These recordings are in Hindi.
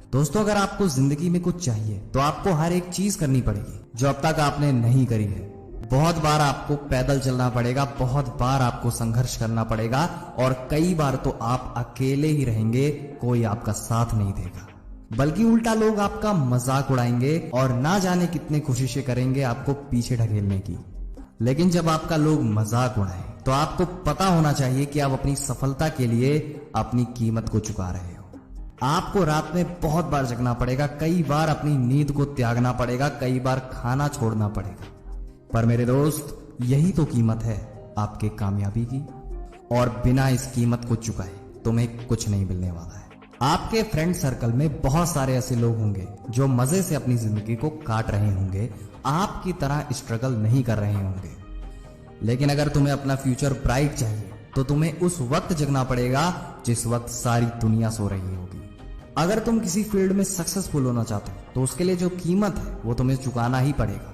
दोस्तों, अगर आपको जिंदगी में कुछ चाहिए तो आपको हर एक चीज करनी पड़ेगी जो अब तक आपने नहीं करी है। बहुत बार आपको पैदल चलना पड़ेगा, बहुत बार आपको संघर्ष करना पड़ेगा और कई बार तो आप अकेले ही रहेंगे, कोई आपका साथ नहीं देगा, बल्कि उल्टा लोग आपका मजाक उड़ाएंगे और ना जाने कितने कोशिशें करेंगे आपको पीछे ढकेलने की। लेकिन जब आपका लोग मजाक उड़ाए तो आपको पता होना चाहिए कि आप अपनी सफलता के लिए अपनी कीमत को चुका रहे हो। आपको रात में बहुत बार जगना पड़ेगा, कई बार अपनी नींद को त्यागना पड़ेगा, कई बार खाना छोड़ना पड़ेगा, पर मेरे दोस्त यही तो कीमत है आपके कामयाबी की। और बिना इस कीमत को चुकाए तुम्हें कुछ नहीं मिलने वाला है। आपके फ्रेंड सर्कल में बहुत सारे ऐसे लोग होंगे जो मजे से अपनी जिंदगी को काट रहे होंगे, आपकी तरह स्ट्रगल नहीं कर रहे होंगे। लेकिन अगर तुम्हें अपना फ्यूचर ब्राइट चाहिए तो तुम्हें उस वक्त जगना पड़ेगा जिस वक्त सारी दुनिया सो रही होगी। अगर तुम किसी फील्ड में सक्सेसफुल होना चाहते हो तो उसके लिए जो कीमत है वो तुम्हें चुकाना ही पड़ेगा।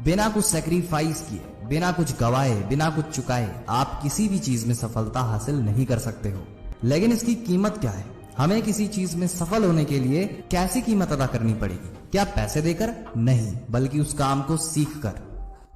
बिना कुछ सेक्रीफाइस किए, बिना कुछ गवाए, बिना कुछ चुकाए आप किसी भी चीज में सफलता हासिल नहीं कर सकते हो। लेकिन इसकी कीमत क्या है? हमें किसी चीज में सफल होने के लिए कैसी कीमत अदा करनी पड़ेगी? क्या पैसे देकर? नहीं, बल्कि उस काम को सीख कर,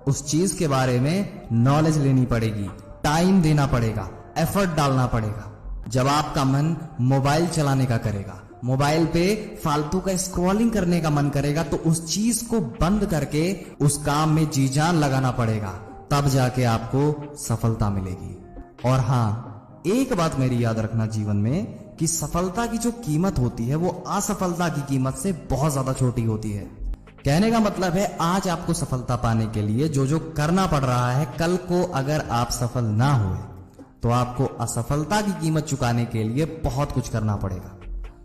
उस चीज के बारे में नॉलेज लेनी पड़ेगी, टाइम देना पड़ेगा, एफर्ट डालना पड़ेगा। जब आपका मन मोबाइल चलाने का करेगा, मोबाइल पे फालतू का स्क्रॉलिंग करने का मन करेगा, तो उस चीज को बंद करके उस काम में जी जान लगाना पड़ेगा, तब जाके आपको सफलता मिलेगी। और हाँ, एक बात मेरी याद रखना जीवन में कि सफलता की जो कीमत होती है वो असफलता की कीमत से बहुत ज्यादा छोटी होती है। कहने का मतलब है आज आपको सफलता पाने के लिए जो जो करना पड़ रहा है, कल को अगर आप सफल ना हुए तो आपको असफलता की कीमत चुकाने के लिए बहुत कुछ करना पड़ेगा।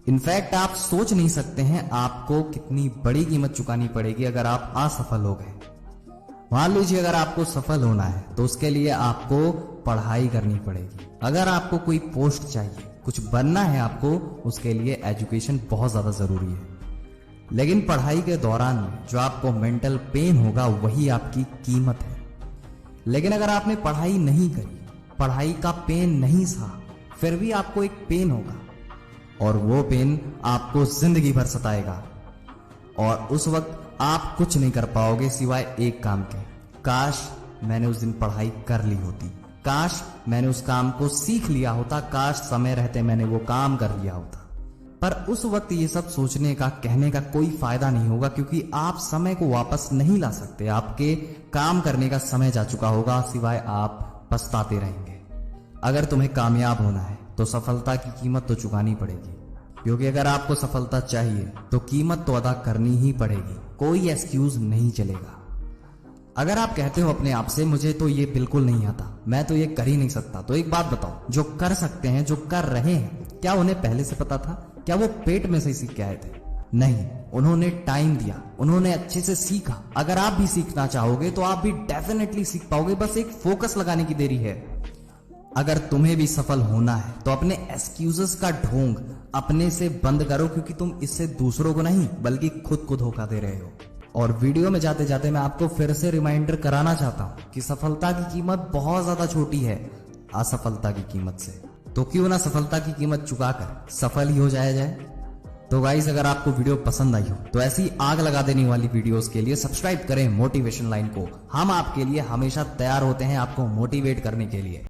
इनफैक्ट आप सोच नहीं सकते हैं आपको कितनी बड़ी कीमत चुकानी पड़ेगी अगर आप असफल हो गए। मान लीजिए अगर आपको सफल होना है तो उसके लिए आपको पढ़ाई करनी पड़ेगी। अगर आपको कोई पोस्ट चाहिए, कुछ बनना है आपको, उसके लिए एजुकेशन बहुत ज्यादा जरूरी है। लेकिन पढ़ाई के दौरान जो आपको मेंटल पेन होगा वही आपकी कीमत है। लेकिन अगर आपने पढ़ाई नहीं करी, पढ़ाई का पेन नहीं सहा, फिर भी आपको एक पेन होगा और वो पेन आपको जिंदगी भर सताएगा और उस वक्त आप कुछ नहीं कर पाओगे सिवाय एक काम के, काश मैंने उस दिन पढ़ाई कर ली होती, काश मैंने उस काम को सीख लिया होता, काश समय रहते मैंने वो काम कर लिया होता। पर उस वक्त ये सब सोचने का, कहने का कोई फायदा नहीं होगा, क्योंकि आप समय को वापस नहीं ला सकते। आपके काम करने का समय जा चुका होगा, सिवाय आप पछताते रहेंगे। अगर तुम्हें कामयाब होना है तो सफलता की कीमत तो चुकानी पड़ेगी, क्योंकि अगर आपको सफलता चाहिए तो कीमत तो अदा करनी ही पड़ेगी, कोई एक्सक्यूज नहीं चलेगा। अगर आप कहते हो अपने आप से मुझे तो ये बिल्कुल नहीं आता, मैं तो ये कर ही नहीं सकता, तो एक बात बताओ, जो कर सकते हैं, जो कर रहे हैं, क्या उन्हें पहले से पता था? क्या वो पेट में से सीख के आए थे? नहीं, उन्होंने टाइम दिया, उन्होंने अच्छे से सीखा। अगर आप भी सीखना चाहोगे तो आप भी डेफिनेटली सीख पाओगे, बस एक फोकस लगाने की देरी है। अगर तुम्हें भी सफल होना है तो अपने एक्सक्यूजेस का ढोंग अपने से बंद करो, क्योंकि तुम इससे दूसरों को नहीं बल्कि खुद को धोखा दे रहे हो। और वीडियो में जाते जाते मैं आपको फिर से रिमाइंडर कराना चाहता हूं कि सफलता की कीमत बहुत ज्यादा छोटी है असफलता की कीमत से। तो क्यों ना सफलता की कीमत चुकाकर सफल ही हो जाया जाए। तो गाइस, अगर आपको वीडियो पसंद आई हो तो ऐसी आग लगा देने वाली वीडियोस के लिए सब्सक्राइब करें मोटिवेशन लाइन को। हम आपके लिए हमेशा तैयार होते हैं आपको मोटिवेट करने के लिए।